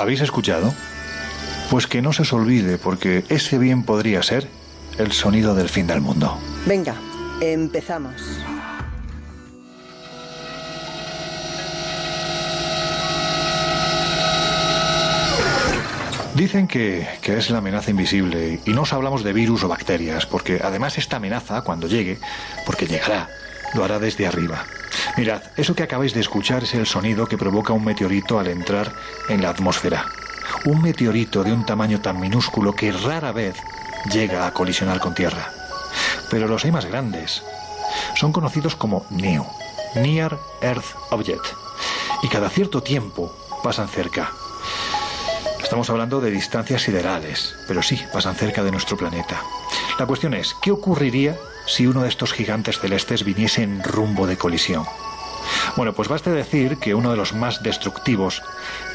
¿Habéis escuchado? Pues que no se os olvide, porque ese bien podría ser el sonido del fin del mundo. Venga, empezamos. Dicen que es la amenaza invisible y no os hablamos de virus o bacterias, porque además esta amenaza, cuando llegue, porque llegará, lo hará desde arriba. Mirad, eso que acabáis de escuchar es el sonido que provoca un meteorito al entrar en la atmósfera. Un meteorito de un tamaño tan minúsculo que rara vez llega a colisionar con tierra. Pero los hay más grandes. Son conocidos como NEO, Near Earth Object, y cada cierto tiempo pasan cerca. Estamos hablando de distancias siderales, pero sí, pasan cerca de nuestro planeta. La cuestión es, ¿qué ocurriría si uno de estos gigantes celestes viniese en rumbo de colisión? Bueno, pues basta decir que uno de los más destructivos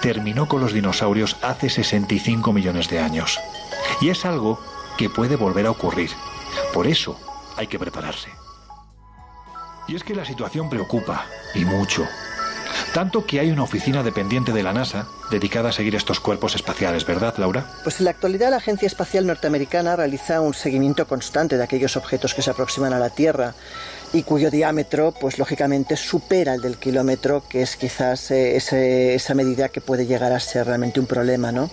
terminó con los dinosaurios hace 65 millones de años. Y es algo que puede volver a ocurrir. Por eso hay que prepararse. Y es que la situación preocupa, y mucho. Tanto que hay una oficina dependiente de la NASA dedicada a seguir estos cuerpos espaciales, ¿verdad, Laura? Pues en la actualidad la Agencia Espacial Norteamericana realiza un seguimiento constante de aquellos objetos que se aproximan a la Tierra y cuyo diámetro, pues lógicamente, supera el del kilómetro, que es quizás esa medida que puede llegar a ser realmente un problema, ¿no?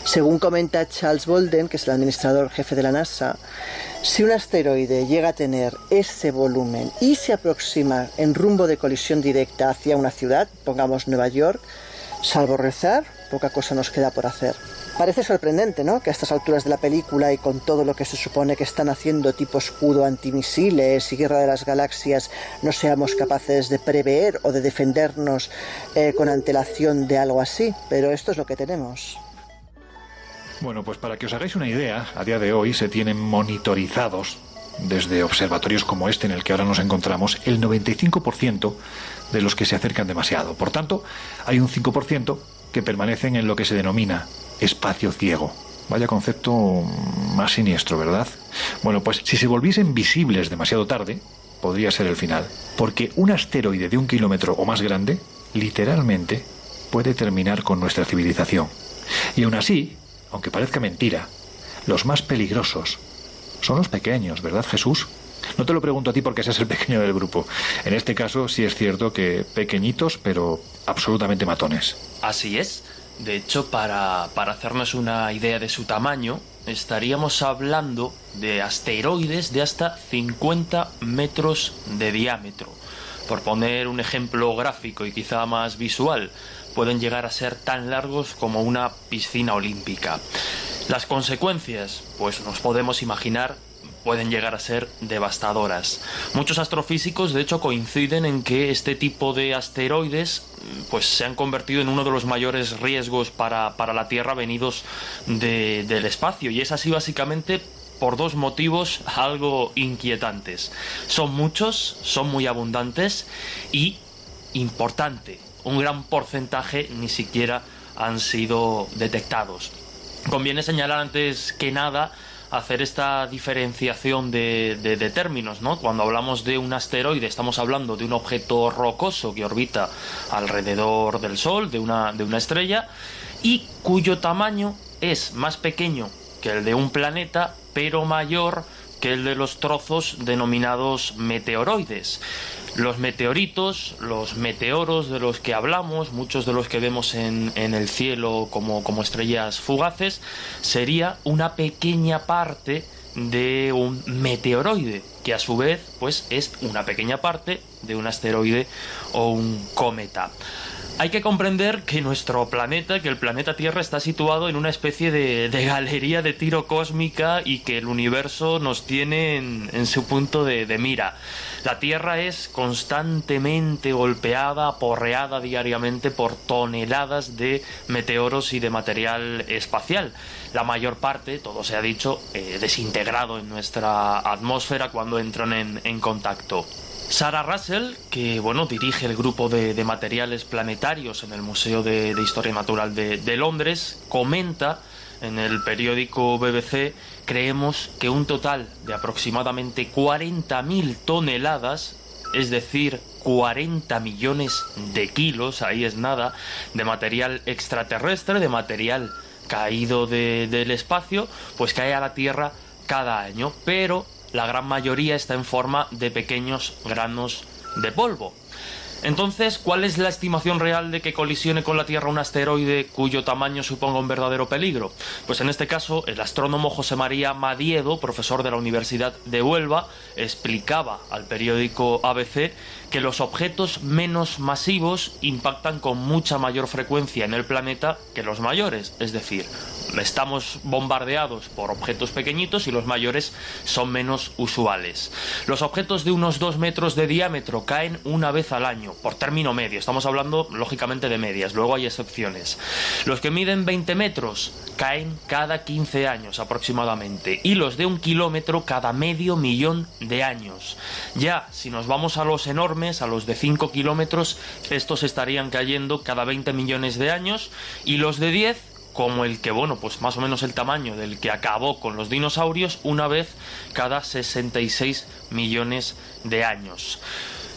Según comenta Charles Bolden, que es el administrador jefe de la NASA, si un asteroide llega a tener ese volumen y se aproxima en rumbo de colisión directa hacia una ciudad, pongamos Nueva York, salvo rezar, poca cosa nos queda por hacer. Parece sorprendente, ¿no?, que a estas alturas de la película y con todo lo que se supone que están haciendo tipo escudo antimisiles y guerra de las galaxias no seamos capaces de prever o de defendernos con antelación de algo así, pero esto es lo que tenemos. Bueno, pues para que os hagáis una idea, a día de hoy se tienen monitorizados desde observatorios como este en el que ahora nos encontramos, el 95% de los que se acercan demasiado. Por tanto, hay un 5% que permanecen en lo que se denomina espacio ciego. Vaya concepto más siniestro, ¿verdad? Bueno, pues si se volviesen visibles demasiado tarde, podría ser el final. Porque un asteroide de 1 kilómetro o más grande, literalmente, puede terminar con nuestra civilización. Y aún así, aunque parezca mentira, los más peligrosos son los pequeños, ¿verdad, Jesús? No te lo pregunto a ti porque seas el pequeño del grupo. En este caso sí es cierto que pequeñitos, pero absolutamente matones. Así es. De hecho, para hacernos una idea de su tamaño, estaríamos hablando de asteroides de hasta 50 metros de diámetro. Por poner un ejemplo gráfico y quizá más visual, pueden llegar a ser tan largos como una piscina olímpica. Las consecuencias, pues nos podemos imaginar, pueden llegar a ser devastadoras. Muchos astrofísicos, de hecho, coinciden en que este tipo de asteroides pues se han convertido en uno de los mayores riesgos para la Tierra venidos del espacio. Y es así básicamente por dos motivos algo inquietantes. Son muchos, son muy abundantes y, importante, un gran porcentaje ni siquiera han sido detectados. Conviene señalar antes que nada hacer esta diferenciación de términos, ¿no? Cuando hablamos de un asteroide estamos hablando de un objeto rocoso que orbita alrededor del Sol, de una estrella, y cuyo tamaño es más pequeño que el de un planeta, pero mayor que el de los trozos denominados meteoroides. Los meteoritos, los meteoros de los que hablamos, muchos de los que vemos en el cielo como estrellas fugaces, sería una pequeña parte de un meteoroide, que a su vez pues es una pequeña parte de un asteroide o un cometa. Hay que comprender que nuestro planeta, que el planeta Tierra está situado en una especie de galería de tiro cósmica y que el universo nos tiene en su punto de mira. La Tierra es constantemente golpeada, aporreada diariamente por toneladas de meteoros y de material espacial. La mayor parte, todo se ha dicho, desintegrado en nuestra atmósfera cuando entran en contacto. Sarah Russell, que dirige el grupo de materiales planetarios en el Museo de Historia Natural de Londres, comenta en el periódico BBC: creemos que un total de aproximadamente 40.000 toneladas, es decir, 40 millones de kilos, ahí es nada, de material extraterrestre, de material caído del espacio, pues cae a la Tierra cada año, pero la gran mayoría está en forma de pequeños granos de polvo. Entonces, ¿cuál es la estimación real de que colisione con la Tierra un asteroide cuyo tamaño suponga un verdadero peligro? Pues en este caso, el astrónomo José María Madiedo, profesor de la Universidad de Huelva, explicaba al periódico ABC que los objetos menos masivos impactan con mucha mayor frecuencia en el planeta que los mayores, es decir, estamos bombardeados por objetos pequeñitos y los mayores son menos usuales. Los objetos de unos 2 metros de diámetro caen una vez al año, por término medio, estamos hablando lógicamente de medias, luego hay excepciones. Los que miden 20 metros caen cada 15 años aproximadamente, y los de 1 kilómetro cada medio millón de años. Ya, si nos vamos a los enormes, a los de 5 kilómetros, estos estarían cayendo cada 20 millones de años, y los de 10, como el que, bueno, pues más o menos el tamaño del que acabó con los dinosaurios, una vez cada 66 millones de años.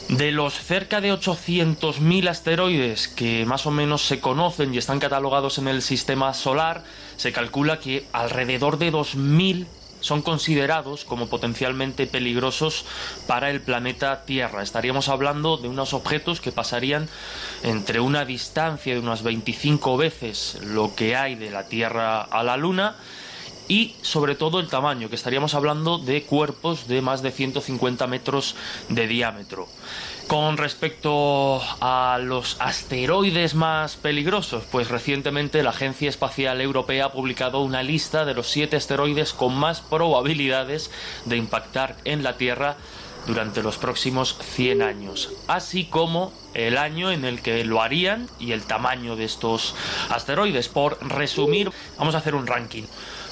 De los cerca de 800.000 asteroides que más o menos se conocen y están catalogados en el sistema solar, se calcula que alrededor de 2.000 son considerados como potencialmente peligrosos para el planeta Tierra. Estaríamos hablando de unos objetos que pasarían entre una distancia de unas 25 veces lo que hay de la Tierra a la Luna, y sobre todo el tamaño, que estaríamos hablando de cuerpos de más de 150 metros de diámetro. Con respecto a los asteroides más peligrosos, pues recientemente la Agencia Espacial Europea ha publicado una lista de los 7 asteroides con más probabilidades de impactar en la Tierra durante los próximos 100 años, así como el año en el que lo harían y el tamaño de estos asteroides. Por resumir, vamos a hacer un ranking.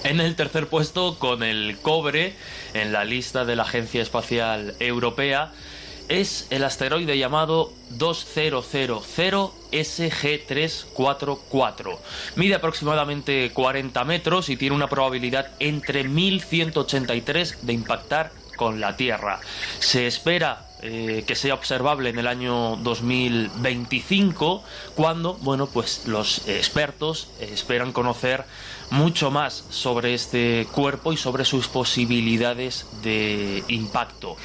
En el tercer puesto, con el cobre en la lista de la Agencia Espacial Europea, es el asteroide llamado 2000 SG344. Mide aproximadamente 40 metros y tiene una probabilidad entre 1183 de impactar con la Tierra. Se espera que sea observable en el año 2025, cuando, bueno, pues los expertos esperan conocer mucho más sobre este cuerpo y sobre sus posibilidades de impacto.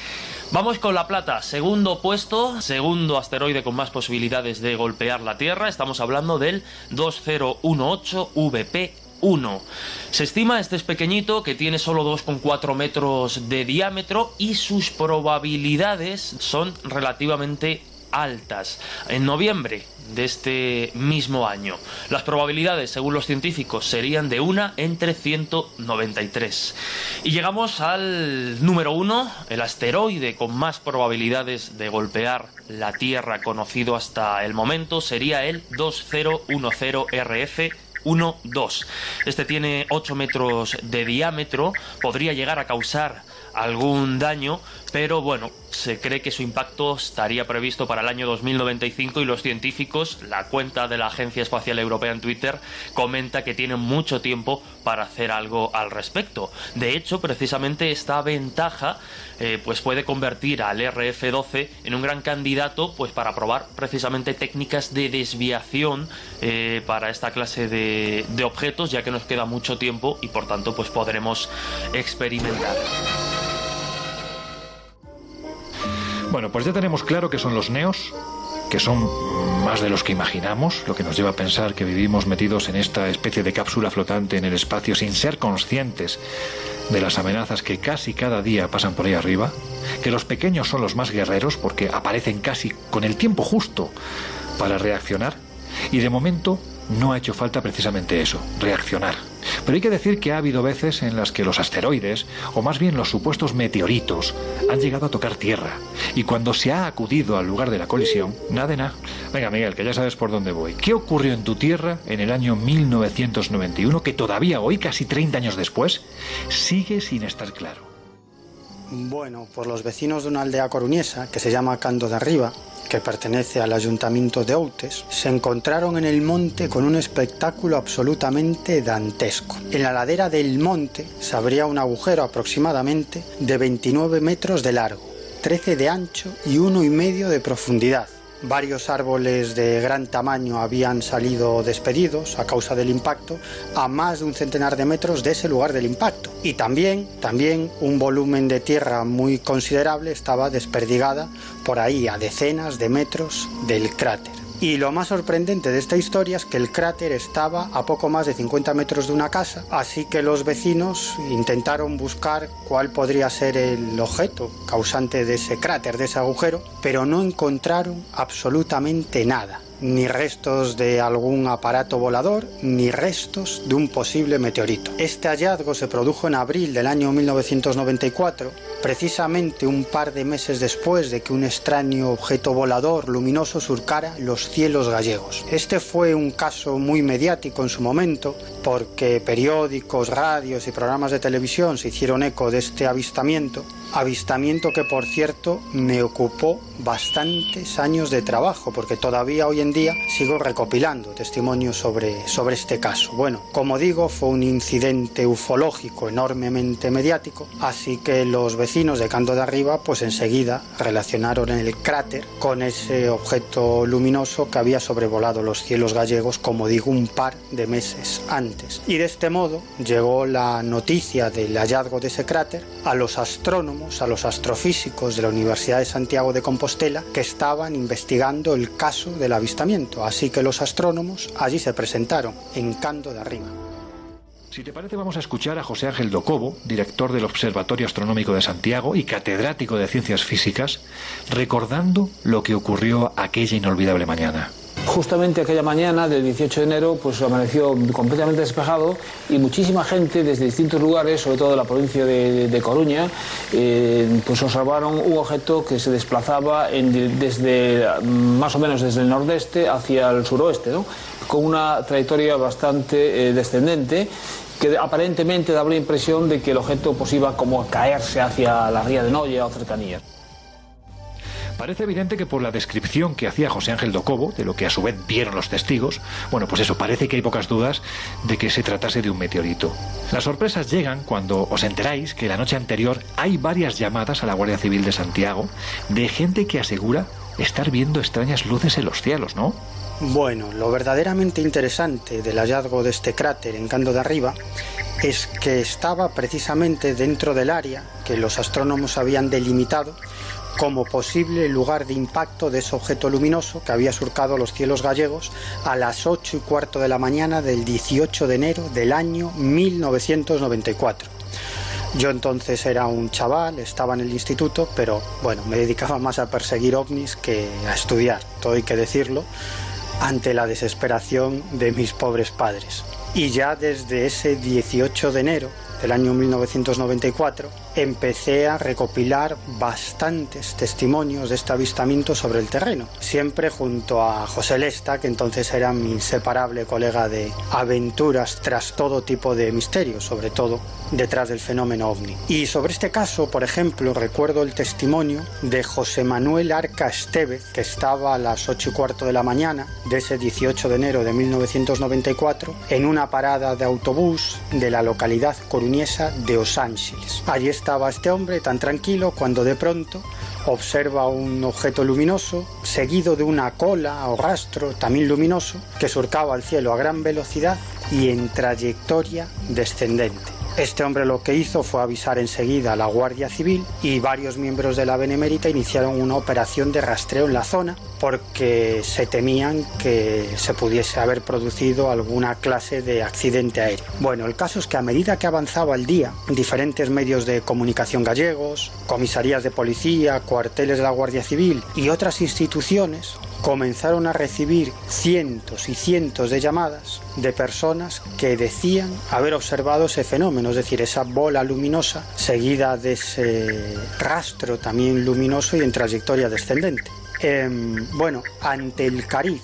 Vamos con la plata, segundo puesto, segundo asteroide con más posibilidades de golpear la Tierra. Estamos hablando del 2018 VP1. Se estima, este es pequeñito, que tiene solo 2,4 metros de diámetro y sus probabilidades son relativamente altas. En noviembre de este mismo año, las probabilidades, según los científicos, serían de 1 entre 193. Y llegamos al número 1, el asteroide con más probabilidades de golpear la Tierra conocido hasta el momento, sería el 2010 RF12. Este tiene 8 metros de diámetro, podría llegar a causar algún daño, pero bueno, se cree que su impacto estaría previsto para el año 2095 y los científicos, la cuenta de la Agencia Espacial Europea en Twitter, comenta que tienen mucho tiempo para hacer algo al respecto. De hecho, precisamente esta ventaja pues puede convertir al RF12 en un gran candidato pues para probar precisamente técnicas de desviación para esta clase de objetos, ya que nos queda mucho tiempo y por tanto pues podremos experimentar. Bueno, pues ya tenemos claro que son los neos, que son más de los que imaginamos, lo que nos lleva a pensar que vivimos metidos en esta especie de cápsula flotante en el espacio sin ser conscientes de las amenazas que casi cada día pasan por ahí arriba, que los pequeños son los más guerreros porque aparecen casi con el tiempo justo para reaccionar, y de momento no ha hecho falta precisamente eso, reaccionar. Pero hay que decir que ha habido veces en las que los asteroides, o más bien los supuestos meteoritos, han llegado a tocar tierra. Y cuando se ha acudido al lugar de la colisión, nada de nada. Venga, Miguel, que ya sabes por dónde voy. ¿Qué ocurrió en tu tierra en el año 1991 que todavía hoy, casi 30 años después, sigue sin estar claro? Bueno, pues los vecinos de una aldea coruñesa que se llama Cando de Arriba, que pertenece al ayuntamiento de Outes, se encontraron en el monte con un espectáculo absolutamente dantesco. En la ladera del monte se abría un agujero aproximadamente de 29 metros de largo 13 de ancho y 1,5 de profundidad. Varios árboles de gran tamaño habían salido despedidos a causa del impacto a más de un centenar de metros de ese lugar del impacto. Y también un volumen de tierra muy considerable estaba desperdigada por ahí a decenas de metros del cráter. Y lo más sorprendente de esta historia es que el cráter estaba a poco más de 50 metros de una casa, así que los vecinos intentaron buscar cuál podría ser el objeto causante de ese cráter, de ese agujero, pero no encontraron absolutamente nada. Ni restos de algún aparato volador, ni restos de un posible meteorito. Este hallazgo se produjo en abril del año 1994, precisamente un par de meses después de que un extraño objeto volador luminoso surcara los cielos gallegos. Este fue un caso muy mediático en su momento, porque periódicos, radios y programas de televisión se hicieron eco de este avistamiento que, por cierto, me ocupó bastantes años de trabajo, porque todavía hoy en día sigo recopilando testimonios sobre este caso. Bueno, como digo, fue un incidente ufológico enormemente mediático, así que los vecinos de Cando de Arriba pues enseguida relacionaron el cráter con ese objeto luminoso que había sobrevolado los cielos gallegos, como digo, un par de meses antes. Y de este modo llegó la noticia del hallazgo de ese cráter a los astrónomos, a los astrofísicos de la Universidad de Santiago de Compostela, que estaban investigando el caso del avistamiento. Así que los astrónomos allí se presentaron, en Cando de Arriba. Si te parece, vamos a escuchar a José Ángel Docobo, director del Observatorio Astronómico de Santiago y catedrático de Ciencias Físicas, recordando lo que ocurrió aquella inolvidable mañana. Justamente aquella mañana del 18 de enero pues amaneció completamente despejado y muchísima gente desde distintos lugares, sobre todo de la provincia de Coruña, pues observaron un objeto que se desplazaba más o menos desde el nordeste hacia el suroeste, ¿no? Con una trayectoria bastante descendente, que aparentemente daba la impresión de que el objeto pues iba como a caerse hacia la ría de Noia o cercanías. Parece evidente que por la descripción que hacía José Ángel Docobo, de lo que a su vez vieron los testigos, bueno, pues eso, parece que hay pocas dudas de que se tratase de un meteorito. Las sorpresas llegan cuando os enteráis que la noche anterior hay varias llamadas a la Guardia Civil de Santiago de gente que asegura estar viendo extrañas luces en los cielos, ¿no? Bueno, lo verdaderamente interesante del hallazgo de este cráter en Cando de Arriba es que estaba precisamente dentro del área que los astrónomos habían delimitado como posible lugar de impacto de ese objeto luminoso que había surcado los cielos gallegos a las 8:15 de la mañana del 18 de enero del año 1994. Yo entonces era un chaval, estaba en el instituto, pero bueno, me dedicaba más a perseguir ovnis que a estudiar, todo hay que decirlo, ante la desesperación de mis pobres padres. Y ya desde ese 18 de enero del año 1994 empecé a recopilar bastantes testimonios de este avistamiento sobre el terreno, siempre junto a José Lesta, que entonces era mi inseparable colega de aventuras tras todo tipo de misterios, sobre todo detrás del fenómeno ovni. Y sobre este caso, por ejemplo, recuerdo el testimonio de José Manuel Arca Estevez, que estaba a las 8:15 de la mañana de ese 18 de enero de 1994 en una parada de autobús de la localidad coruñesa de Os Ángeles. Allí estaba este hombre tan tranquilo cuando de pronto observa un objeto luminoso seguido de una cola o rastro también luminoso que surcaba el cielo a gran velocidad y en trayectoria descendente. Este hombre lo que hizo fue avisar enseguida a la Guardia Civil y varios miembros de la Benemérita iniciaron una operación de rastreo en la zona porque se temían que se pudiese haber producido alguna clase de accidente aéreo. Bueno, el caso es que a medida que avanzaba el día, diferentes medios de comunicación gallegos, comisarías de policía, cuarteles de la Guardia Civil y otras instituciones comenzaron a recibir cientos y cientos de llamadas de personas que decían haber observado ese fenómeno, es decir, esa bola luminosa seguida de ese rastro también luminoso y en trayectoria descendente. Bueno, ante el cariz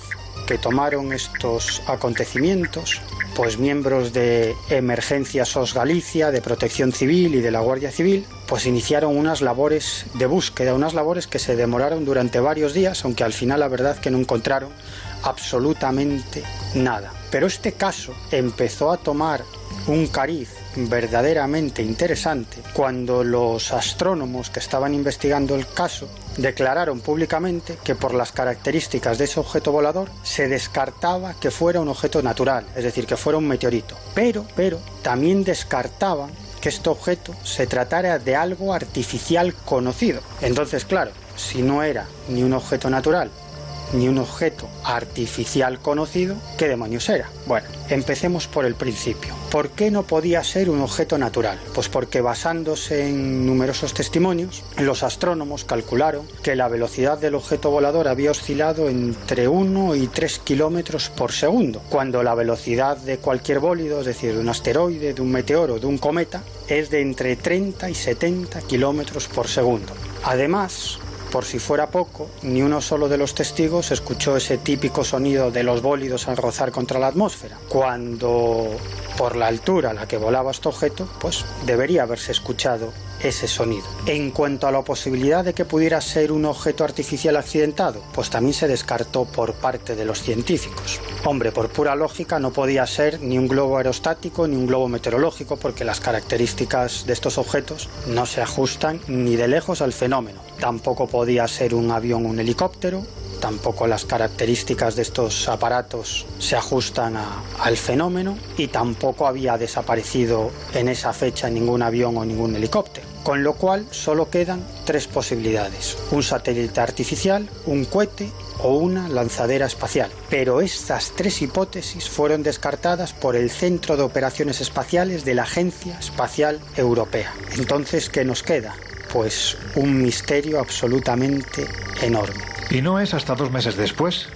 que tomaron estos acontecimientos, pues miembros de Emergencias SOS Galicia, de Protección Civil y de la Guardia Civil, pues iniciaron unas labores de búsqueda, unas labores que se demoraron durante varios días, aunque al final la verdad que no encontraron absolutamente nada. Pero este caso empezó a tomar un cariz verdaderamente interesante cuando los astrónomos que estaban investigando el caso declararon públicamente que por las características de ese objeto volador se descartaba que fuera un objeto natural, es decir, que fuera un meteorito. Pero también descartaban que este objeto se tratara de algo artificial conocido. Entonces, claro, si no era ni un objeto natural ni un objeto artificial conocido, ¿qué demonios era? Bueno, empecemos por el principio. ¿Por qué no podía ser un objeto natural? Pues porque basándose en numerosos testimonios, los astrónomos calcularon que la velocidad del objeto volador había oscilado entre 1 y 3 kilómetros por segundo, cuando la velocidad de cualquier bólido, es decir, de un asteroide, de un meteoro, de un cometa, es de entre 30 y 70 kilómetros por segundo. Además, por si fuera poco, ni uno solo de los testigos escuchó ese típico sonido de los bólidos al rozar contra la atmósfera, cuando por la altura a la que volaba este objeto, pues debería haberse escuchado ese sonido. En cuanto a la posibilidad de que pudiera ser un objeto artificial accidentado, pues también se descartó por parte de los científicos. Hombre, por pura lógica no podía ser ni un globo aerostático ni un globo meteorológico, porque las características de estos objetos no se ajustan ni de lejos al fenómeno. Tampoco podía ser un avión o un helicóptero, tampoco las características de estos aparatos se ajustan al fenómeno, y tampoco había desaparecido en esa fecha ningún avión o ningún helicóptero. Con lo cual solo quedan 3 posibilidades: un satélite artificial, un cohete o una lanzadera espacial. Pero estas 3 hipótesis fueron descartadas por el Centro de Operaciones Espaciales de la Agencia Espacial Europea. Entonces, ¿qué nos queda? Pues un misterio absolutamente enorme. Y no es hasta 2 meses después,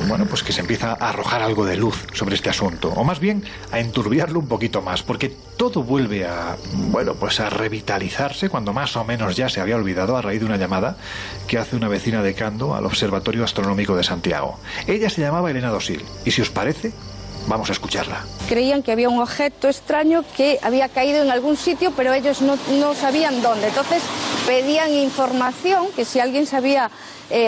bueno, pues que se empieza a arrojar algo de luz sobre este asunto, o más bien a enturbiarlo un poquito más, porque todo vuelve a, bueno, pues a revitalizarse cuando más o menos ya se había olvidado a raíz de una llamada que hace una vecina de Cando al Observatorio Astronómico de Santiago. Ella se llamaba Elena Dosil, y si os parece, vamos a escucharla. Creían que había un objeto extraño que había caído en algún sitio, pero ellos no sabían dónde. Entonces pedían información, que si alguien sabía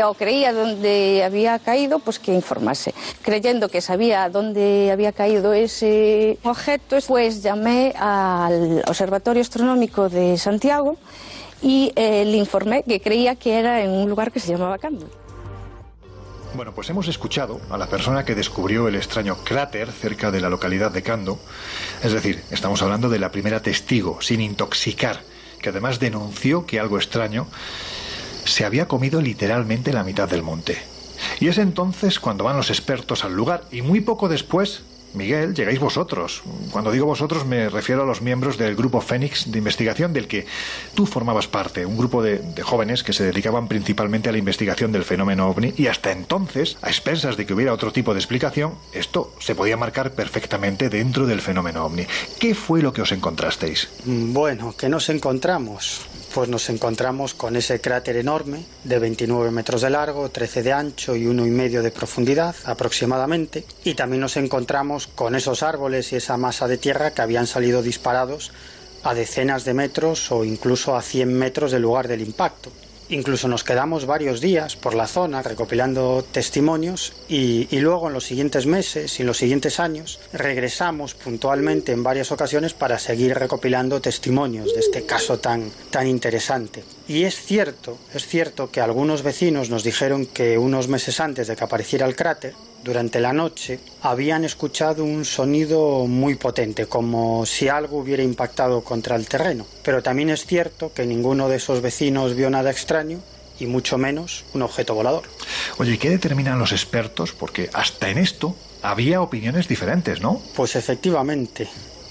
o creía dónde había caído, pues que informase. Creyendo que sabía dónde había caído ese objeto, pues llamé al Observatorio Astronómico de Santiago y le informé que creía que era en un lugar que se llamaba Cando. Bueno, pues hemos escuchado a la persona que descubrió el extraño cráter cerca de la localidad de Cando. Es decir, estamos hablando de la primera testigo, sin intoxicar, que además denunció que algo extraño se había comido literalmente la mitad del monte. Y es entonces cuando van los expertos al lugar, y muy poco después, Miguel, llegáis vosotros. Cuando digo vosotros me refiero a los miembros del grupo Fénix de investigación del que tú formabas parte, un grupo de jóvenes que se dedicaban principalmente a la investigación del fenómeno ovni, y hasta entonces, a expensas de que hubiera otro tipo de explicación, esto se podía marcar perfectamente dentro del fenómeno ovni. ¿Qué fue lo que os encontrasteis? Bueno, ¿qué nos encontramos? Pues nos encontramos con ese cráter enorme de 29 metros de largo, 13 de ancho y 1,5 de profundidad aproximadamente, y también nos encontramos con esos árboles y esa masa de tierra que habían salido disparados a decenas de metros o incluso a 100 metros del lugar del impacto. Incluso nos quedamos varios días por la zona recopilando testimonios y luego en los siguientes meses y en los siguientes años regresamos puntualmente en varias ocasiones para seguir recopilando testimonios de este caso tan interesante. Y es cierto que algunos vecinos nos dijeron que unos meses antes de que apareciera el cráter, durante la noche, habían escuchado un sonido muy potente, como si algo hubiera impactado contra el terreno. Pero también es cierto que ninguno de esos vecinos vio nada extraño, y mucho menos un objeto volador. Oye, ¿y qué determinan los expertos? Porque hasta en esto había opiniones diferentes, ¿no? Pues efectivamente.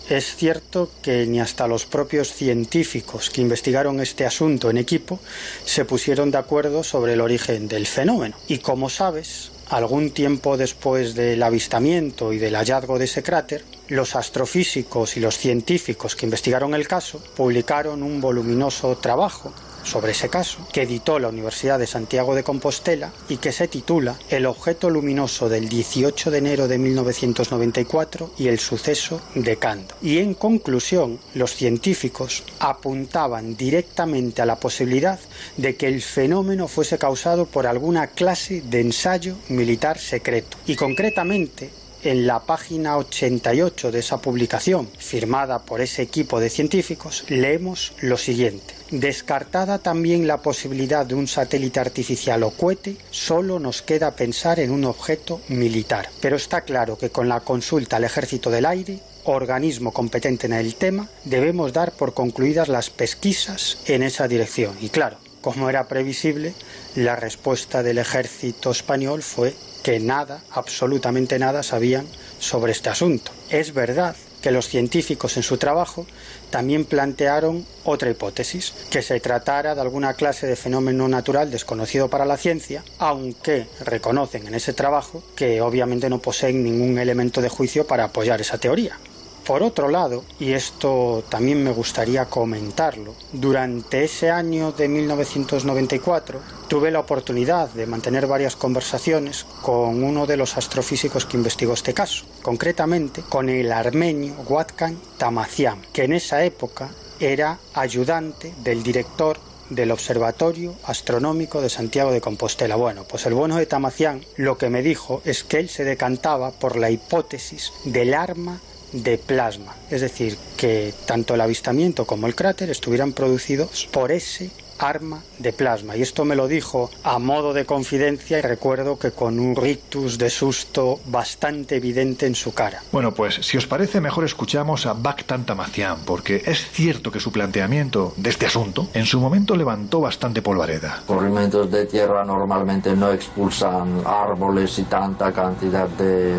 Es cierto que ni hasta los propios científicos que investigaron este asunto en equipo se pusieron de acuerdo sobre el origen del fenómeno. Y como sabes, algún tiempo después del avistamiento y del hallazgo de ese cráter, los astrofísicos y los científicos que investigaron el caso publicaron un voluminoso trabajo sobre ese caso, que editó la Universidad de Santiago de Compostela y que se titula El objeto luminoso del 18 de enero de 1994 y el suceso de Cando. Y en conclusión, los científicos apuntaban directamente a la posibilidad de que el fenómeno fuese causado por alguna clase de ensayo militar secreto. Y concretamente, en la página 88 de esa publicación, firmada por ese equipo de científicos, leemos lo siguiente. Descartada también la posibilidad de un satélite artificial o cohete, solo nos queda pensar en un objeto militar. Pero está claro que con la consulta al Ejército del Aire, organismo competente en el tema, debemos dar por concluidas las pesquisas en esa dirección. Y claro, como era previsible, la respuesta del ejército español fue que nada, absolutamente nada, sabían sobre este asunto. Es verdad que los científicos en su trabajo también plantearon otra hipótesis, que se tratara de alguna clase de fenómeno natural desconocido para la ciencia, aunque reconocen en ese trabajo que obviamente no poseen ningún elemento de juicio para apoyar esa teoría. Por otro lado, y esto también me gustaría comentarlo, durante ese año de 1994 tuve la oportunidad de mantener varias conversaciones con uno de los astrofísicos que investigó este caso, concretamente con el armenio Watkhan Tamazian, que en esa época era ayudante del director del Observatorio Astronómico de Santiago de Compostela. Bueno, pues el bueno de Tamazian lo que me dijo es que él se decantaba por la hipótesis del arma de plasma, es decir, que tanto el avistamiento como el cráter estuvieran producidos por ese arma de plasma. Y esto me lo dijo a modo de confidencia y recuerdo que con un rictus de susto bastante evidente en su cara. Bueno, pues si os parece, mejor escuchamos a Watkhan Tamazian, porque es cierto que su planteamiento de este asunto en su momento levantó bastante polvareda. Corrimientos de tierra normalmente no expulsan árboles y tanta cantidad de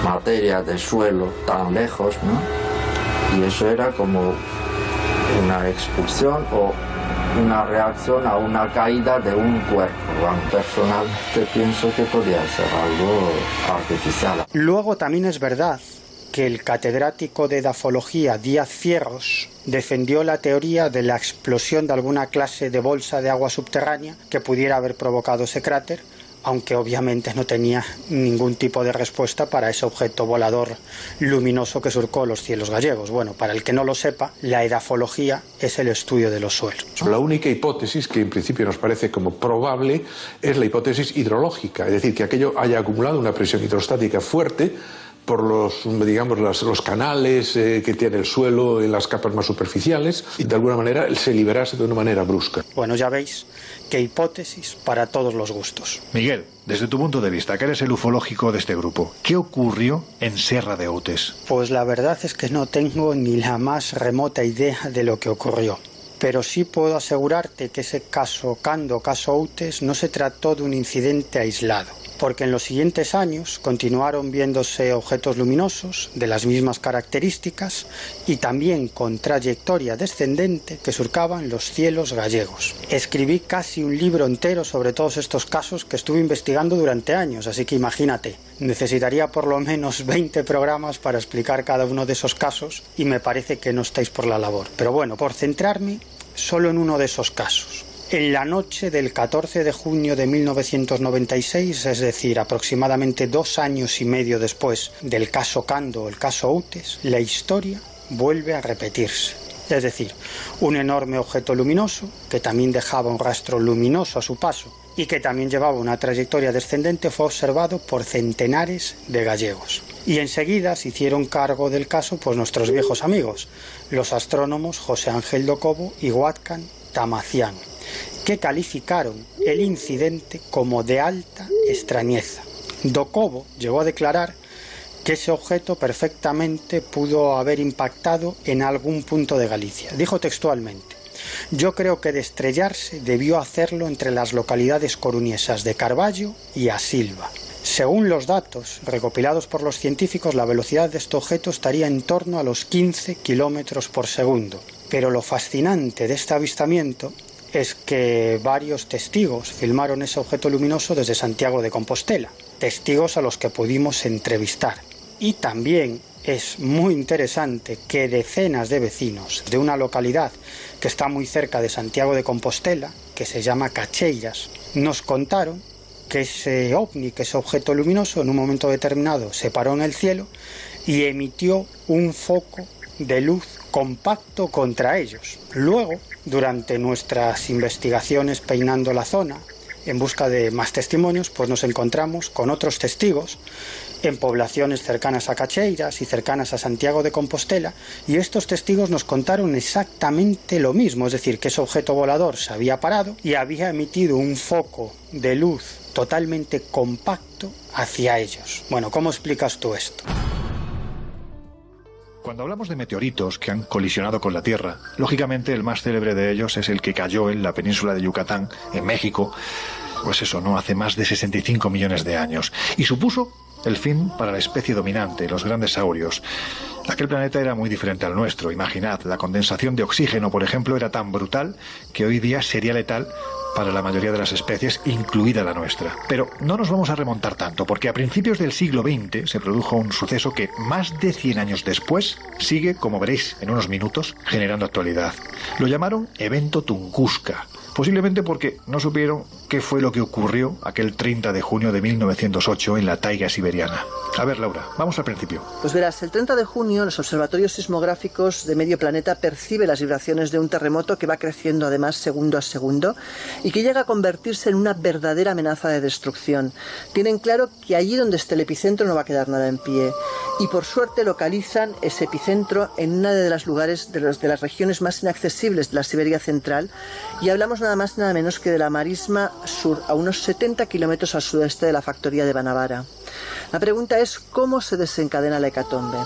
materia de suelo tan lejos, ¿no? Y eso era como una expulsión o una reacción a una caída de un cuerpo. Personalmente pienso que podría ser algo artificial. Luego también es verdad que el catedrático de edafología Díaz Fierros defendió la teoría de la explosión de alguna clase de bolsa de agua subterránea que pudiera haber provocado ese cráter, aunque obviamente no tenía ningún tipo de respuesta para ese objeto volador luminoso que surcó los cielos gallegos. Bueno, para el que no lo sepa, la edafología es el estudio de los suelos. La única hipótesis que en principio nos parece como probable es la hipótesis hidrológica, es decir, que aquello haya acumulado una presión hidrostática fuerte por los canales que tiene el suelo en las capas más superficiales y de alguna manera se liberase de una manera brusca. Bueno, ya veis que hipótesis para todos los gustos. Miguel, desde tu punto de vista, que eres el ufológico de este grupo, ¿qué ocurrió en Serra de Outes? Pues la verdad es que no tengo ni la más remota idea de lo que ocurrió. Pero sí puedo asegurarte que ese caso Cando, caso Outes, no se trató de un incidente aislado, porque en los siguientes años continuaron viéndose objetos luminosos de las mismas características y también con trayectoria descendente que surcaban los cielos gallegos. Escribí casi un libro entero sobre todos estos casos que estuve investigando durante años, así que imagínate, necesitaría por lo menos 20 programas para explicar cada uno de esos casos y me parece que no estáis por la labor. Pero bueno, por centrarme solo en uno de esos casos. En la noche del 14 de junio de 1996, es decir, aproximadamente 2 años y medio después del caso Cando o el caso Outes, la historia vuelve a repetirse. Es decir, un enorme objeto luminoso, que también dejaba un rastro luminoso a su paso y que también llevaba una trayectoria descendente, fue observado por centenares de gallegos. Y enseguida se hicieron cargo del caso pues nuestros viejos amigos, los astrónomos José Ángel Docobo y Watkhan Tamazian, que calificaron el incidente como de alta extrañeza. Docobo llegó a declarar que ese objeto perfectamente pudo haber impactado en algún punto de Galicia. Dijo textualmente: "Yo creo que de estrellarse debió hacerlo entre las localidades coruñesas de Carballo y Asilva". Según los datos recopilados por los científicos, la velocidad de este objeto estaría en torno a los 15 kilómetros por segundo. Pero lo fascinante de este avistamiento es que varios testigos filmaron ese objeto luminoso desde Santiago de Compostela, testigos a los que pudimos entrevistar. Y también es muy interesante que decenas de vecinos de una localidad que está muy cerca de Santiago de Compostela, que se llama Cacheiras, nos contaron que ese ovni, que ese objeto luminoso, en un momento determinado se paró en el cielo y emitió un foco de luz compacto contra ellos. Luego, durante nuestras investigaciones peinando la zona, en busca de más testimonios, pues nos encontramos con otros testigos en poblaciones cercanas a Cacheiras y cercanas a Santiago de Compostela, y estos testigos nos contaron exactamente lo mismo, es decir, que ese objeto volador se había parado y había emitido un foco de luz totalmente compacto hacia ellos. Bueno, ¿cómo explicas tú esto? Cuando hablamos de meteoritos que han colisionado con la Tierra, lógicamente el más célebre de ellos es el que cayó en la península de Yucatán, en México, pues eso, no hace más de 65 millones de años, y supuso el fin para la especie dominante, los grandes saurios. Aquel planeta era muy diferente al nuestro. Imaginad, la condensación de oxígeno, por ejemplo, era tan brutal que hoy día sería letal para la mayoría de las especies, incluida la nuestra. Pero no nos vamos a remontar tanto, porque a principios del siglo XX se produjo un suceso que más de 100 años después sigue, como veréis en unos minutos, generando actualidad. Lo llamaron Evento Tunguska, posiblemente porque no supieron qué fue lo que ocurrió aquel 30 de junio de 1908 en la taiga siberiana. A ver, Laura, vamos al principio. Pues verás, el 30 de junio los observatorios sismográficos de medio planeta perciben las vibraciones de un terremoto que va creciendo además segundo a segundo y que llega a convertirse en una verdadera amenaza de destrucción. Tienen claro que allí donde esté el epicentro no va a quedar nada en pie y por suerte localizan ese epicentro en una de los lugares de las regiones más inaccesibles de la Siberia central, y hablamos nada más nada menos que de la marisma sur, a unos 70 kilómetros al sudeste de la factoría de Banavara. La pregunta es ¿cómo se desencadena la hecatombe?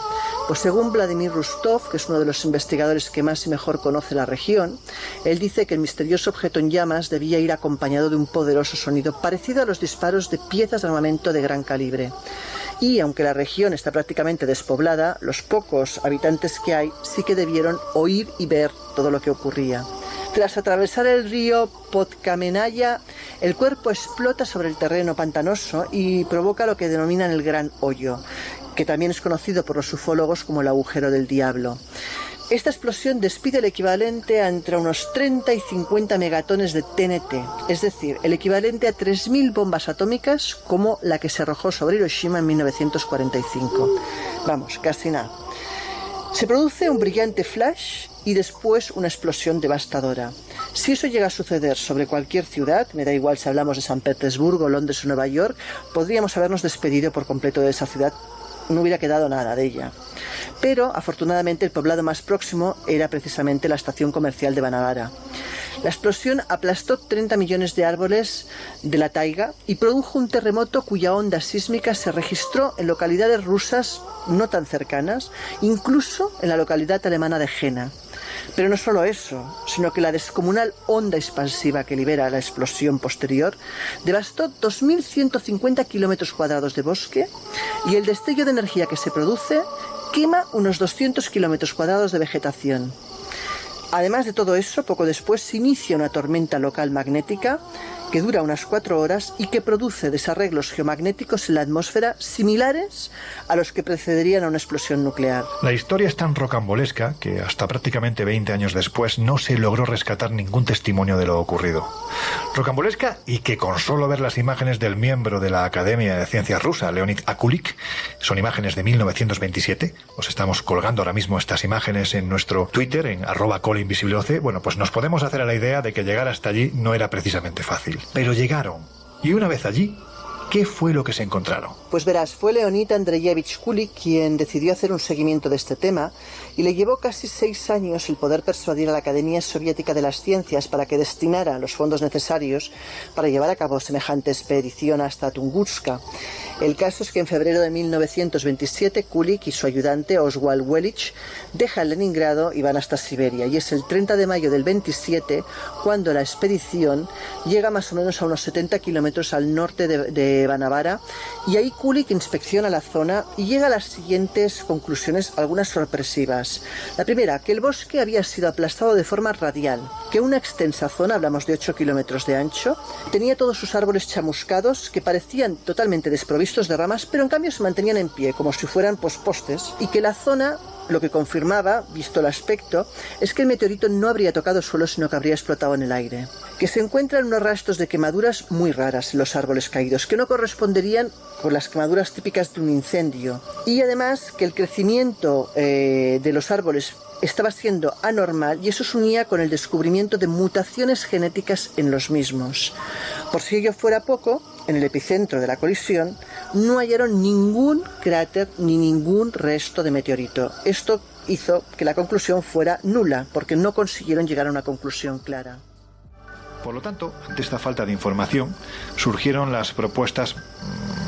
Pues según Vladimir Rustov, que es uno de los investigadores que más y mejor conoce la región, él dice que el misterioso objeto en llamas debía ir acompañado de un poderoso sonido parecido a los disparos de piezas de armamento de gran calibre. Y aunque la región está prácticamente despoblada, los pocos habitantes que hay sí que debieron oír y ver todo lo que ocurría. Tras atravesar el río Podkamenaya, el cuerpo explota sobre el terreno pantanoso y provoca lo que denominan el Gran Hoyo, que también es conocido por los ufólogos como el agujero del diablo. Esta explosión despide el equivalente a entre unos 30 y 50 megatones de TNT, es decir, el equivalente a 3.000 bombas atómicas como la que se arrojó sobre Hiroshima en 1945. Vamos, casi nada. Se produce un brillante flash y después una explosión devastadora. Si eso llega a suceder sobre cualquier ciudad, me da igual si hablamos de San Petersburgo, Londres o Nueva York, podríamos habernos despedido por completo de esa ciudad, no hubiera quedado nada de ella. Pero, afortunadamente, el poblado más próximo era precisamente la estación comercial de Banavara. La explosión aplastó 30 millones de árboles de la taiga y produjo un terremoto cuya onda sísmica se registró en localidades rusas no tan cercanas, incluso en la localidad alemana de Jena. Pero no solo eso, sino que la descomunal onda expansiva que libera la explosión posterior devastó 2.150 kilómetros cuadrados de bosque y el destello de energía que se produce quema unos 200 kilómetros cuadrados de vegetación. Además de todo eso, poco después se inicia una tormenta local magnética que dura unas 4 horas y que produce desarreglos geomagnéticos en la atmósfera similares a los que precederían a una explosión nuclear. La historia es tan rocambolesca que hasta prácticamente 20 años después no se logró rescatar ningún testimonio de lo ocurrido. Rocambolesca y que con solo ver las imágenes del miembro de la Academia de Ciencias rusa, Leonid Akulik, son imágenes de 1927, os estamos colgando ahora mismo estas imágenes en nuestro Twitter, en @coleinvisibleoc, bueno, pues nos podemos hacer a la idea de que llegar hasta allí no era precisamente fácil. Pero llegaron, y una vez allí, ¿qué fue lo que se encontraron? Pues verás, fue Leonid Andreyevich Kulik quien decidió hacer un seguimiento de este tema y le llevó casi 6 años el poder persuadir a la Academia Soviética de las Ciencias para que destinara los fondos necesarios para llevar a cabo semejante expedición hasta Tunguska. El caso es que en febrero de 1927 Kulik y su ayudante Oswald Welich dejan Leningrado y van hasta Siberia, y es el 30 de mayo del 27 cuando la expedición llega más o menos a unos 70 kilómetros al norte de Banavara, y ahí Kulik inspecciona la zona y llega a las siguientes conclusiones, algunas sorpresivas. La primera, que el bosque había sido aplastado de forma radial, que una extensa zona, hablamos de 8 kilómetros de ancho, tenía todos sus árboles chamuscados que parecían totalmente desprovistos de ramas, pero en cambio se mantenían en pie, como si fueran postes, y que la zona, lo que confirmaba, visto el aspecto, es que el meteorito no habría tocado suelo, sino que habría explotado en el aire. Que se encuentran unos rastros de quemaduras muy raras en los árboles caídos, que no corresponderían con las quemaduras típicas de un incendio. Y además que el crecimiento de los árboles estaba siendo anormal, y eso se unía con el descubrimiento de mutaciones genéticas en los mismos. Por si ello fuera poco, en el epicentro de la colisión, no hallaron ningún cráter ni ningún resto de meteorito. Esto hizo que la conclusión fuera nula, porque no consiguieron llegar a una conclusión clara. Por lo tanto, ante esta falta de información, surgieron las propuestas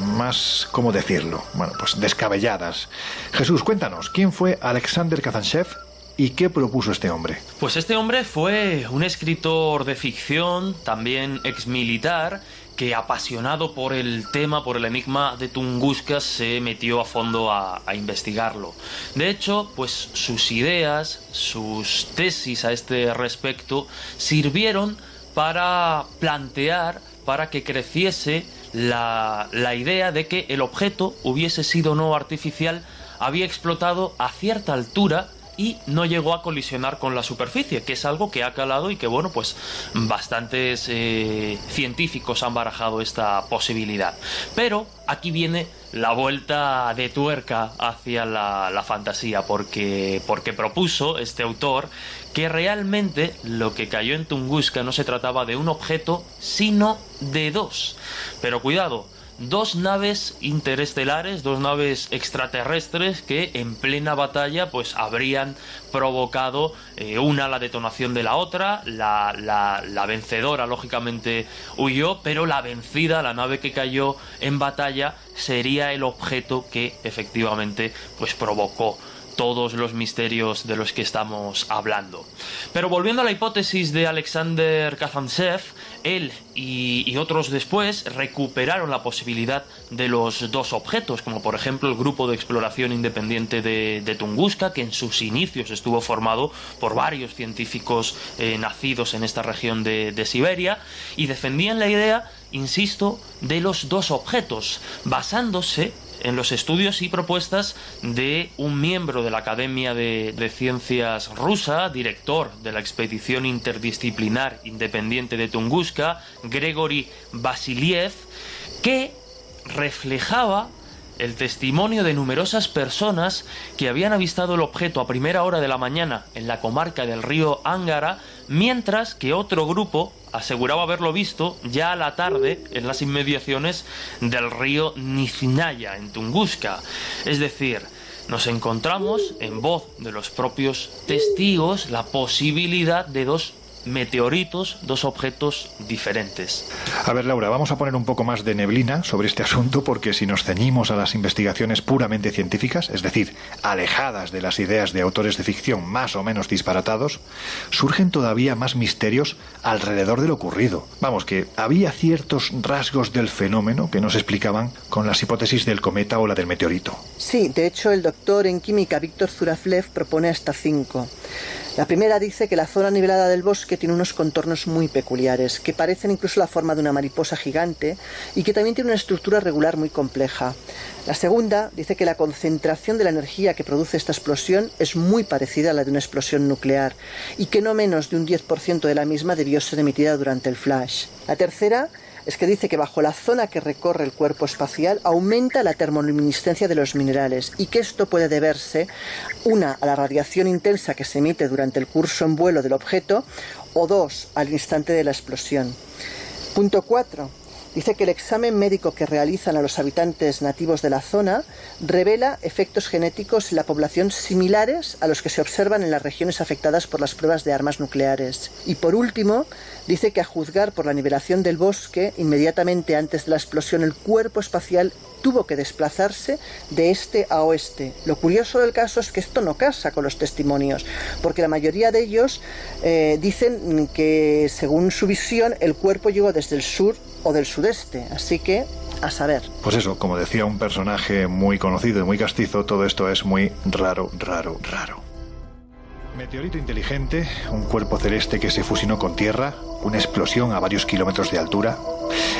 más, ¿cómo decirlo? Bueno, pues descabelladas. Jesús, cuéntanos, ¿quién fue Alexander Kazantsev y qué propuso este hombre? Pues este hombre fue un escritor de ficción, también exmilitar, que apasionado por el tema, por el enigma de Tunguska, se metió a fondo a investigarlo. De hecho, pues sus ideas, sus tesis a este respecto sirvieron para plantear, para que creciese la idea de que el objeto, hubiese sido no artificial, había explotado a cierta altura y no llegó a colisionar con la superficie, que es algo que ha calado y que, bueno, pues bastantes científicos han barajado esta posibilidad. Pero aquí viene la vuelta de tuerca hacia la fantasía, porque propuso este autor que realmente lo que cayó en Tunguska no se trataba de un objeto, sino de dos. Pero cuidado, dos naves interestelares, dos naves extraterrestres que en plena batalla pues habrían provocado la detonación de la otra. La vencedora lógicamente huyó, pero la vencida, la nave que cayó en batalla, sería el objeto que efectivamente pues provocó todos los misterios de los que estamos hablando. Pero volviendo a la hipótesis de Alexander Kazantsev, él y otros después recuperaron la posibilidad de los dos objetos, como por ejemplo el Grupo de Exploración Independiente de Tunguska, que en sus inicios estuvo formado por varios científicos nacidos en esta región de Siberia, y defendían la idea, insisto, de los dos objetos, basándose en los estudios y propuestas de un miembro de la Academia de Ciencias rusa, director de la expedición interdisciplinar independiente de Tunguska, Gregory Vasiliev, que reflejaba el testimonio de numerosas personas que habían avistado el objeto a primera hora de la mañana en la comarca del río Ángara, mientras que otro grupo aseguraba haberlo visto ya a la tarde en las inmediaciones del río Nizinaya, en Tunguska. Es decir, nos encontramos en voz de los propios testigos la posibilidad de dos meteoritos, dos objetos diferentes. A ver, Laura, vamos a poner un poco más de neblina sobre este asunto, porque si nos ceñimos a las investigaciones puramente científicas, es decir, alejadas de las ideas de autores de ficción más o menos disparatados, surgen todavía más misterios alrededor de lo ocurrido. Vamos, que había ciertos rasgos del fenómeno que no se explicaban con las hipótesis del cometa o la del meteorito. Sí, de hecho el doctor en química Víctor Zuraflev propone hasta 5. La primera dice que la zona nivelada del bosque tiene unos contornos muy peculiares, que parecen incluso la forma de una mariposa gigante y que también tiene una estructura regular muy compleja. La segunda dice que la concentración de la energía que produce esta explosión es muy parecida a la de una explosión nuclear y que no menos de un 10% de la misma debió ser emitida durante el flash. La tercera es que dice que bajo la zona que recorre el cuerpo espacial aumenta la termoluminiscencia de los minerales y que esto puede deberse, una, a la radiación intensa que se emite durante el curso en vuelo del objeto, o dos, al instante de la explosión. Punto 4. Dice que el examen médico que realizan a los habitantes nativos de la zona revela efectos genéticos en la población similares a los que se observan en las regiones afectadas por las pruebas de armas nucleares. Y por último, dice que a juzgar por la nivelación del bosque, inmediatamente antes de la explosión el cuerpo espacial tuvo que desplazarse de este a oeste. Lo curioso del caso es que esto no casa con los testimonios, porque la mayoría de ellos dicen que, según su visión, el cuerpo llegó desde el sur o del sudeste, así que a saber. Pues eso, como decía un personaje muy conocido y muy castizo, todo esto es muy raro. Meteorito inteligente, un cuerpo celeste que se fusionó con tierra, una explosión a varios kilómetros de altura.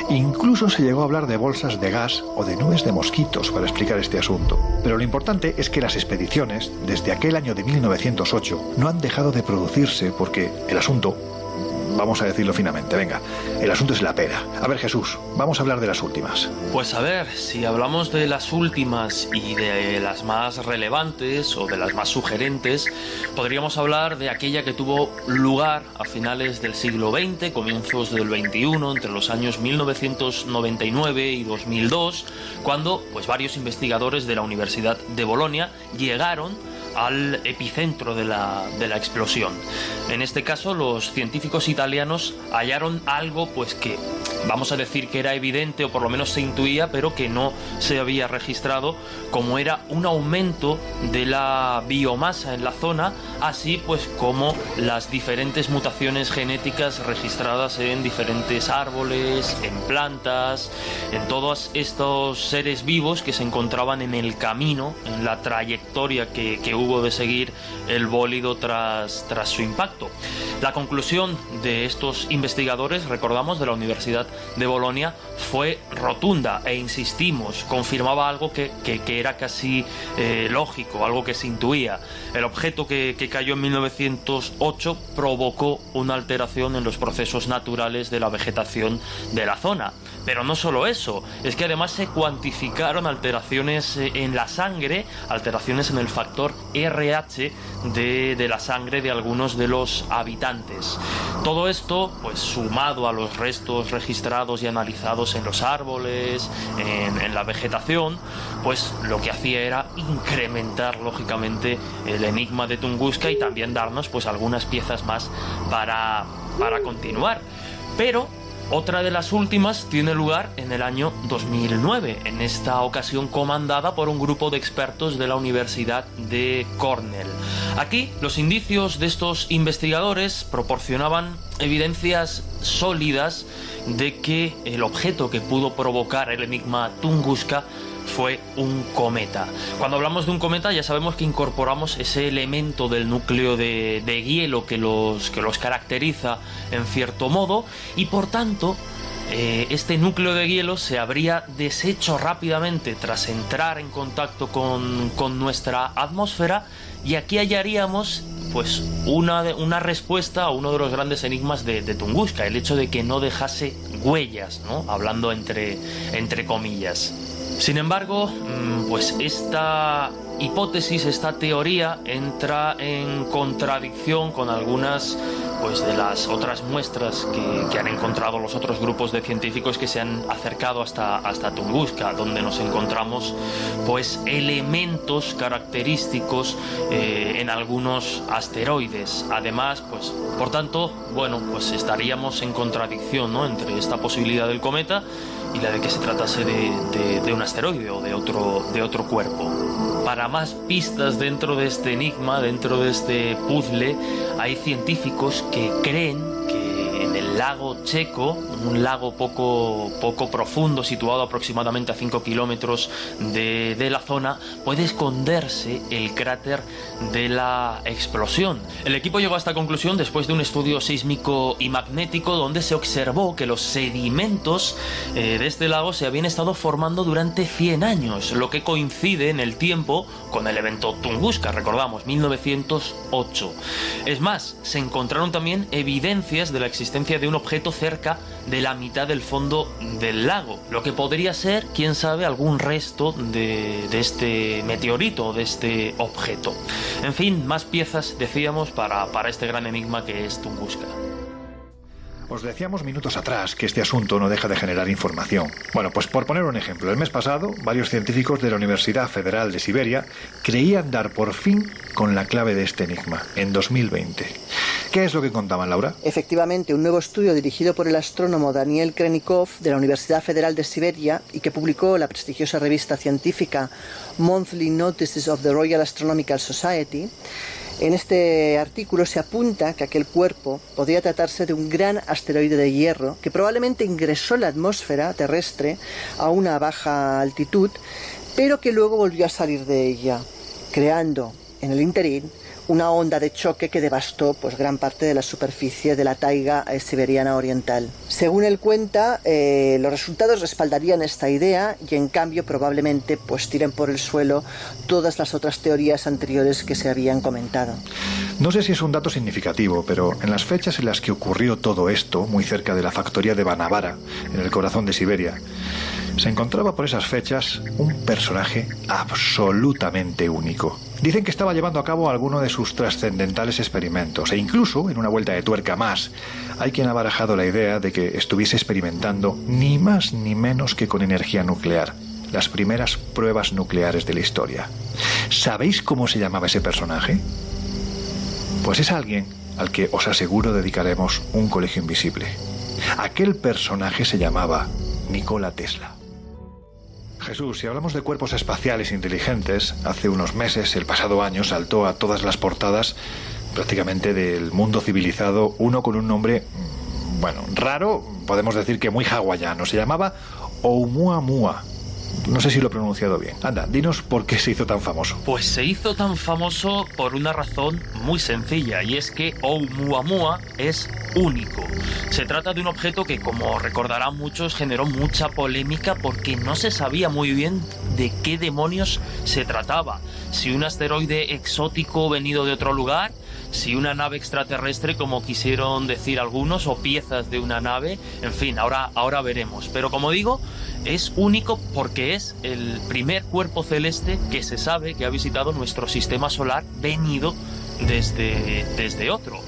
Incluso se llegó a hablar de bolsas de gas o de nubes de mosquitos para explicar este asunto. Pero lo importante es que las expediciones, desde aquel año de 1908, no han dejado de producirse porque el asunto vamos a decirlo finamente. Venga, el asunto es la pera. A ver, Jesús, vamos a hablar de las últimas. Pues a ver, si hablamos de las últimas y de las más relevantes o de las más sugerentes, podríamos hablar de aquella que tuvo lugar a finales del siglo XX, comienzos del XXI, entre los años 1999 y 2002, cuando pues varios investigadores de la Universidad de Bolonia llegaron al epicentro de la explosión. En este caso, los científicos italianos hallaron algo pues que vamos a decir que era evidente, o por lo menos se intuía, pero que no se había registrado, como era un aumento de la biomasa en la zona, así pues como las diferentes mutaciones genéticas registradas en diferentes árboles, en plantas, en todos estos seres vivos que se encontraban en el camino, en la trayectoria que hubo de seguir el bólido tras su impacto. La conclusión de estos investigadores, recordamos, de la Universidad de Bolonia, fue rotunda e insistimos, confirmaba algo que era casi lógico, algo que se intuía. El objeto que cayó en 1908 provocó una alteración en los procesos naturales de la vegetación de la zona. Pero no solo eso, es que además se cuantificaron alteraciones en la sangre, alteraciones en el factor RH de la sangre de algunos de los habitantes. Todo esto, pues sumado a los restos registrados y analizados en los árboles, en la vegetación, pues lo que hacía era incrementar lógicamente el enigma de Tunguska y también darnos pues algunas piezas más para continuar. Pero otra de las últimas tiene lugar en el año 2009, en esta ocasión comandada por un grupo de expertos de la Universidad de Cornell. Aquí los indicios de estos investigadores proporcionaban evidencias sólidas de que el objeto que pudo provocar el enigma Tunguska fue un cometa. Cuando hablamos de un cometa ya sabemos que incorporamos ese elemento del núcleo de hielo que los caracteriza en cierto modo, y por tanto este núcleo de hielo se habría deshecho rápidamente tras entrar en contacto con nuestra atmósfera, y aquí hallaríamos pues una respuesta a uno de los grandes enigmas de Tunguska, el hecho de que no dejase huellas, ¿no? Hablando entre comillas. Sin embargo, pues esta hipótesis, esta teoría entra en contradicción con algunas pues de las otras muestras que han encontrado los otros grupos de científicos que se han acercado hasta Tunguska, donde nos encontramos pues elementos característicos en algunos asteroides. Además, pues por tanto, bueno, pues estaríamos en contradicción, ¿no?, entre esta posibilidad del cometa y la de que se tratase de un asteroide o de otro cuerpo. Para más pistas dentro de este enigma, dentro de este puzzle, hay científicos que creen que en el lago Checo, un lago poco profundo, situado aproximadamente a 5 kilómetros de la zona, puede esconderse el cráter de la explosión. El equipo llegó a esta conclusión después de un estudio sísmico y magnético donde se observó que los sedimentos de este lago se habían estado formando durante 100 años, lo que coincide en el tiempo con el evento Tunguska, recordamos, 1908. Es más, se encontraron también evidencias de la existencia de un objeto cerca de la mitad del fondo del lago, lo que podría ser, quién sabe, algún resto de este meteorito o de este objeto. En fin, más piezas, decíamos, para este gran enigma que es Tunguska. Os decíamos minutos atrás que este asunto no deja de generar información. Bueno, pues por poner un ejemplo, el mes pasado varios científicos de la Universidad Federal de Siberia creían dar por fin con la clave de este enigma, en 2020. ¿Qué es lo que contaban, Laura? Efectivamente, un nuevo estudio dirigido por el astrónomo Daniel Krenikov de la Universidad Federal de Siberia y que publicó la prestigiosa revista científica Monthly Notices of the Royal Astronomical Society. En este artículo se apunta que aquel cuerpo podría tratarse de un gran asteroide de hierro que probablemente ingresó en la atmósfera terrestre a una baja altitud, pero que luego volvió a salir de ella, creando en el interín una onda de choque que devastó pues gran parte de la superficie de la taiga siberiana oriental. Según él cuenta, los resultados respaldarían esta idea y en cambio probablemente pues tiren por el suelo todas las otras teorías anteriores que se habían comentado. No sé si es un dato significativo, pero en las fechas en las que ocurrió todo esto, muy cerca de la factoría de Banavara, en el corazón de Siberia, se encontraba por esas fechas un personaje absolutamente único. Dicen que estaba llevando a cabo alguno de sus trascendentales experimentos, e incluso, en una vuelta de tuerca más, hay quien ha barajado la idea de que estuviese experimentando ni más ni menos que con energía nuclear, las primeras pruebas nucleares de la historia. ¿Sabéis cómo se llamaba ese personaje? Pues es alguien al que os aseguro dedicaremos un colegio invisible. Aquel personaje se llamaba Nikola Tesla. Jesús, si hablamos de cuerpos espaciales inteligentes, hace unos meses, el pasado año, saltó a todas las portadas prácticamente del mundo civilizado uno con un nombre, bueno, raro, podemos decir que muy hawaiano. Se llamaba Oumuamua. No sé si lo he pronunciado bien. Anda, dinos por qué se hizo tan famoso. Pues se hizo tan famoso por una razón muy sencilla, y es que Oumuamua es único. Se trata de un objeto que, como recordarán muchos, generó mucha polémica porque no se sabía muy bien de qué demonios se trataba. Si un asteroide exótico venido de otro lugar, si una nave extraterrestre, como quisieron decir algunos, o piezas de una nave, en fin, ahora veremos. Pero como digo, es único porque es el primer cuerpo celeste que se sabe que ha visitado nuestro sistema solar venido desde otro.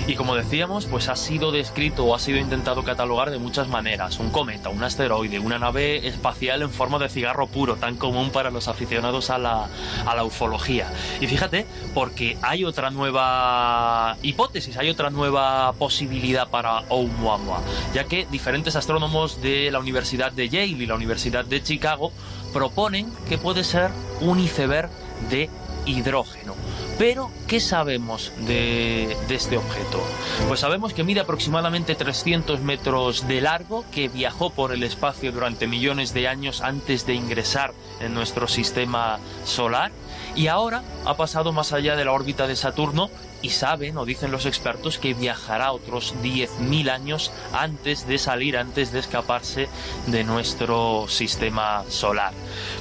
Y como decíamos, pues ha sido descrito o ha sido intentado catalogar de muchas maneras. Un cometa, un asteroide, una nave espacial en forma de cigarro puro, tan común para los aficionados a la ufología. Y fíjate, porque hay otra nueva hipótesis, hay otra nueva posibilidad para Oumuamua, ya que diferentes astrónomos de la Universidad de Yale y la Universidad de Chicago proponen que puede ser un iceberg de hidrógeno. Pero, ¿qué sabemos de este objeto? Pues sabemos que mide aproximadamente 300 metros de largo, que viajó por el espacio durante millones de años antes de ingresar en nuestro sistema solar, y ahora ha pasado más allá de la órbita de Saturno, y saben, o dicen los expertos, que viajará otros 10.000 años antes de salir, antes de escaparse de nuestro sistema solar.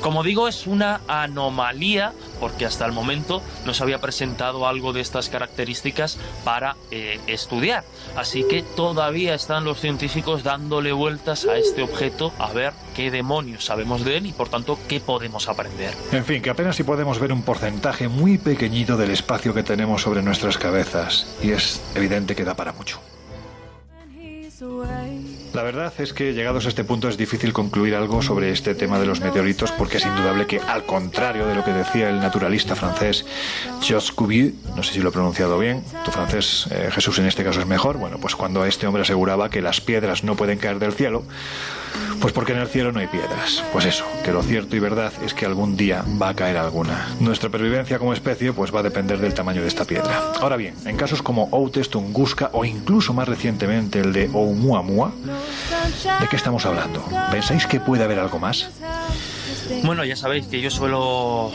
Como digo, es una anomalía, porque hasta el momento no se había presentado algo de estas características para estudiar. Así que todavía están los científicos dándole vueltas a este objeto, a ver qué demonios sabemos de él y, por tanto, qué podemos aprender. En fin, que apenas si podemos ver un porcentaje muy pequeñito del espacio que tenemos sobre nuestras cabezas, y es evidente que da para mucho. La verdad es que, llegados a este punto, es difícil concluir algo sobre este tema de los meteoritos, porque es indudable que, al contrario de lo que decía el naturalista francés Georges Cuvier, no sé si lo he pronunciado bien, tu francés, Jesús, en este caso es mejor, bueno, pues cuando este hombre aseguraba que las piedras no pueden caer del cielo, pues porque en el cielo no hay piedras. Pues eso, que lo cierto y verdad es que algún día va a caer alguna. Nuestra pervivencia como especie pues va a depender del tamaño de esta piedra. Ahora bien, en casos como Outes, Tunguska o incluso más recientemente el de Oumuamua, ¿de qué estamos hablando? ¿Pensáis que puede haber algo más? Bueno, ya sabéis que yo suelo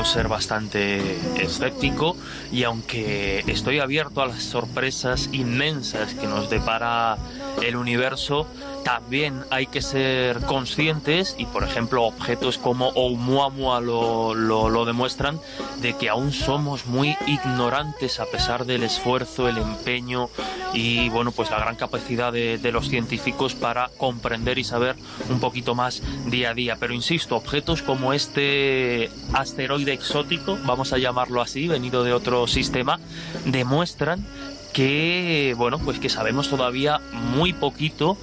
ser bastante escéptico, y aunque estoy abierto a las sorpresas inmensas que nos depara el universo, también hay que ser conscientes, y por ejemplo objetos como Oumuamua lo demuestran, de que aún somos muy ignorantes a pesar del esfuerzo, el empeño y bueno, pues la gran capacidad de los científicos para comprender y saber un poquito más día a día. Pero insisto, objetos como este asteroide exótico, vamos a llamarlo así, venido de otro sistema, demuestran que, bueno, pues que sabemos todavía muy poquito,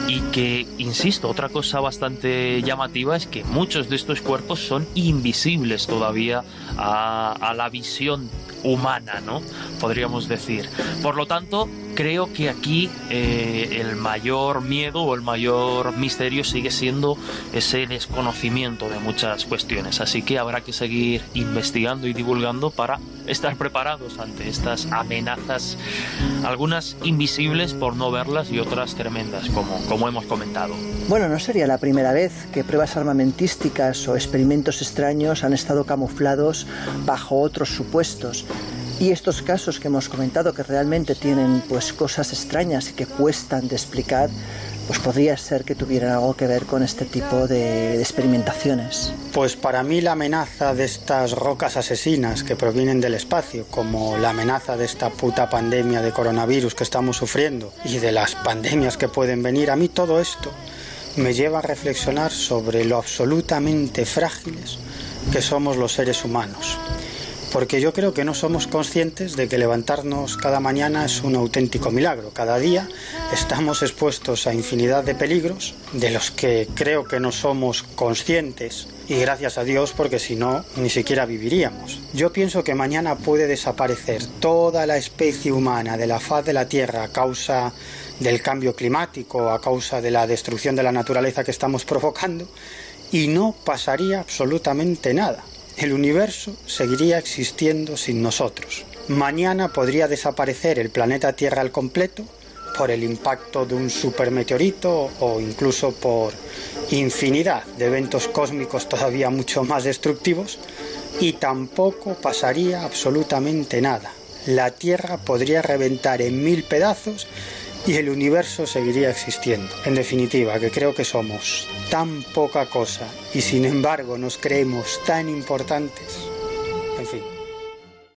y que, insisto, otra cosa bastante llamativa es que muchos de estos cuerpos son invisibles todavía a la visión humana, ¿no? Podríamos decir. Por lo tanto, creo que aquí el mayor miedo o el mayor misterio sigue siendo ese desconocimiento de muchas cuestiones. Así que habrá que seguir investigando y divulgando para estar preparados ante estas amenazas, algunas invisibles por no verlas y otras tremendas, como hemos comentado. Bueno, no sería la primera vez que pruebas armamentísticas o experimentos extraños han estado camuflados bajo otros supuestos. Y estos casos que hemos comentado, que realmente tienen pues cosas extrañas y que cuestan de explicar, pues podría ser que tuvieran algo que ver con este tipo de experimentaciones. Pues para mí la amenaza de estas rocas asesinas que provienen del espacio, como la amenaza de esta puta pandemia de coronavirus que estamos sufriendo y de las pandemias que pueden venir, a mí todo esto me lleva a reflexionar sobre lo absolutamente frágiles que somos los seres humanos. Porque yo creo que no somos conscientes de que levantarnos cada mañana es un auténtico milagro. Cada día estamos expuestos a infinidad de peligros de los que creo que no somos conscientes. Y gracias a Dios, porque si no, ni siquiera viviríamos. Yo pienso que mañana puede desaparecer toda la especie humana de la faz de la Tierra a causa del cambio climático, a causa de la destrucción de la naturaleza que estamos provocando, y no pasaría absolutamente nada. El universo seguiría existiendo sin nosotros. Mañana podría desaparecer el planeta Tierra al completo por el impacto de un supermeteorito o incluso por infinidad de eventos cósmicos todavía mucho más destructivos, y tampoco pasaría absolutamente nada. La Tierra podría reventar en 1000 pedazos y el universo seguiría existiendo. En definitiva, que creo que somos tan poca cosa y sin embargo nos creemos tan importantes.